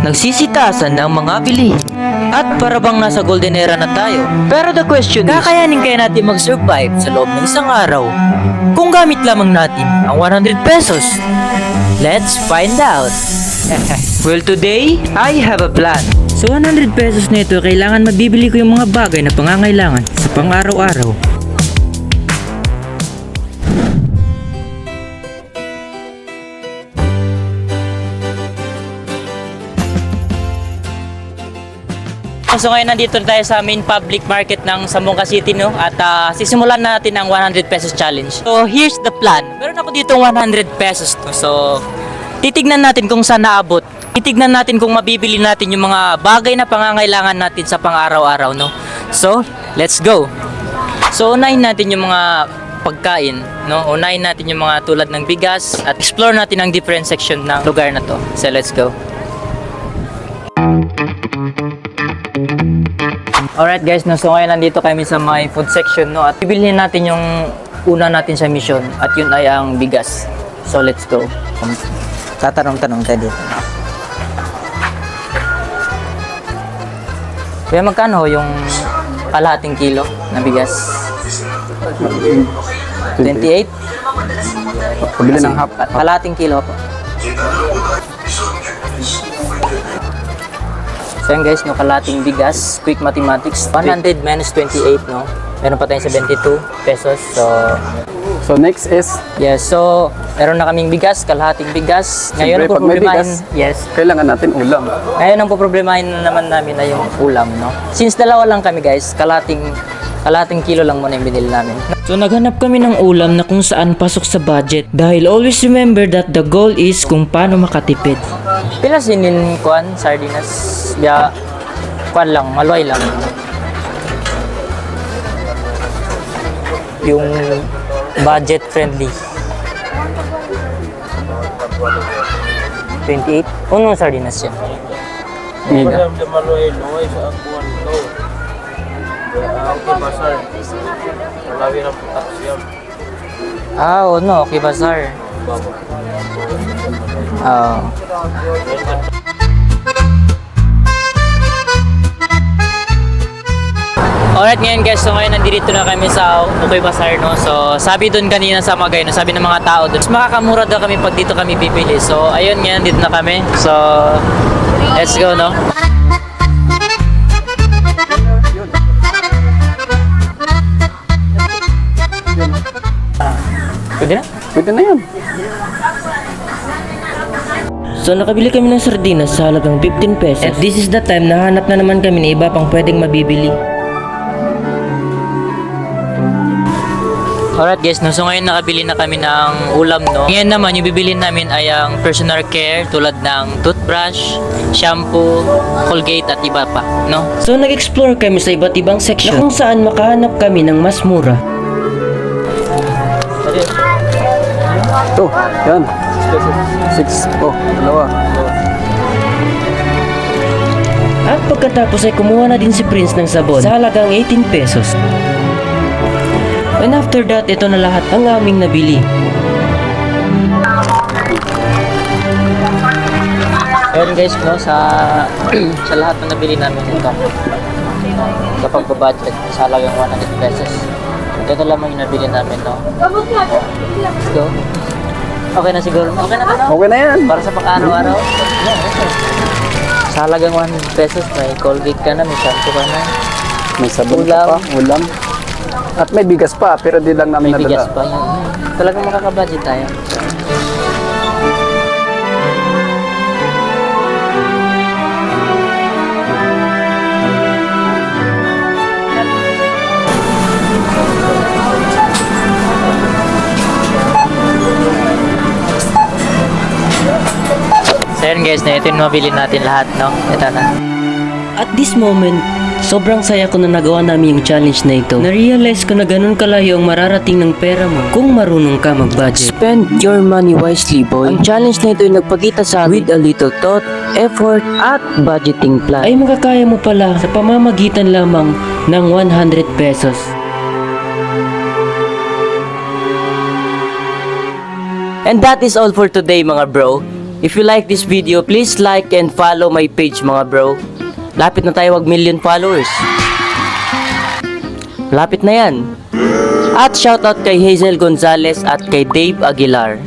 nagsisitasan ng mga bilihin. At para bang nasa golden era na tayo. Pero the question is, kakayanin kaya natin mag-survive sa loob ng isang araw kung gamit lamang natin ang 100 pesos? Let's find out! Well, today, I have a plan. Sa 100 pesos na ito, kailangan mabibili ko yung mga bagay na pangangailangan sa pang-araw-araw. So ngayon nandito tayo sa main public market ng Zamboanga City, no? At sisimulan natin ang 100 pesos challenge. So here's the plan. Meron ako dito 100 pesos to. So titignan natin kung saan naabot. Titignan natin kung mabibili natin yung mga bagay na pangangailangan natin sa pang-araw-araw, no? So let's go. So unahin natin yung mga pagkain, no? Unahin natin yung mga tulad ng bigas at explore natin ang different section ng lugar na to. So let's go. Alright guys, no, so ngayon nandito kami sa my food section, no, at bibilhin natin yung una natin sa mission at yun ay ang bigas. So let's go. Tatanong-tanong tayo dito. Kaya magkano yung kalahating kilo na bigas? 28? Pabili ng half. Kalahating kilo po. So yun guys, yung kalating bigas, quick mathematics, 100 minus 28, no? Meron pa tayong 72 pesos. So next is, Yes, so meron na kaming bigas, kalahating bigas. Ngayon siyempre, ang pag may poproblemahin, bigas, yes. kailangan natin ulam. Ngayon ang poproblemahin na naman namin na yung ulam, no? Since dalawa lang kami guys, kalating kilo lang muna yung binili namin. So naghanap kami ng ulam na kung saan pasok sa budget dahil always remember that the goal is kung paano makatipid. Pila sinin kuan, sardinas, ya, kuan lang, maluay lang. Yung budget friendly. 28? Unong sardinas yan? Mega. Ano, okay bazar. Alright ngayon guys, so ngayon nandito na kami sa Okay Bazaar, no? So sabi doon kanina sa mga no, sabi ng mga tao doon, makakamura daw kami pag dito kami bibili. So ayun ngayon, dito na kami. So let's go, no? Pwede na? Pwede na yun. So nakabili kami ng sardinas sa halagang 15 pesos. At this is the time na hanap na naman kami ng iba pang pwedeng mabibili. Alright guys, no? So ngayon nakabili na kami ng ulam, no? Ngayon naman yung bibili namin ay ang personal care tulad ng toothbrush, shampoo, Colgate at iba pa, no? So nag-explore kami sa iba't ibang section na kung saan makahanap kami ng mas mura. Ito, yan. 6. Oh, dalawa. At pagkatapos ay kumuha na din si Prince ng sabon sa halagang 18 pesos. And after that, ito na lahat ang aming nabili. Ayun guys, no, sa lahat na nabili namin ito, kapag budget sa halagang 100 pesos, ito lamang yung nabili namin, no? Let's go. Okay na siguro. Okay na to, no? Okay na yan. Para sa pang-araw-araw. Sa halagang 100 pesos, may Colgate ka na, may shampoo ka na, May sabon Ulam. pa, ulam. At may bigas pa, pero di lang namin may bigas nadala. pa. Yun. Talagang makaka-budget tayo. So yun guys, na ito yung mabili natin lahat, no? Ito na. At this moment, sobrang saya ko na nagawa namin yung challenge na ito. Na-realize ko na ganun kalayo ang mararating ng pera mo kung marunong ka mag-budget. Spend your money wisely, boy. Ang challenge na ito ay nagpakita sa atin with a little thought, effort, at budgeting plan ay makakaya mo pala sa pamamagitan lamang ng 100 pesos. And that is all for today mga bro. If you like this video, please like and follow my page mga bro. Lapit na tayo mag-million followers. Lapit na yan. At shoutout kay Hazel Gonzalez at kay Dave Aguilar.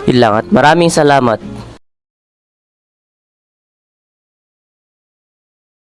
Yun lang at maraming salamat.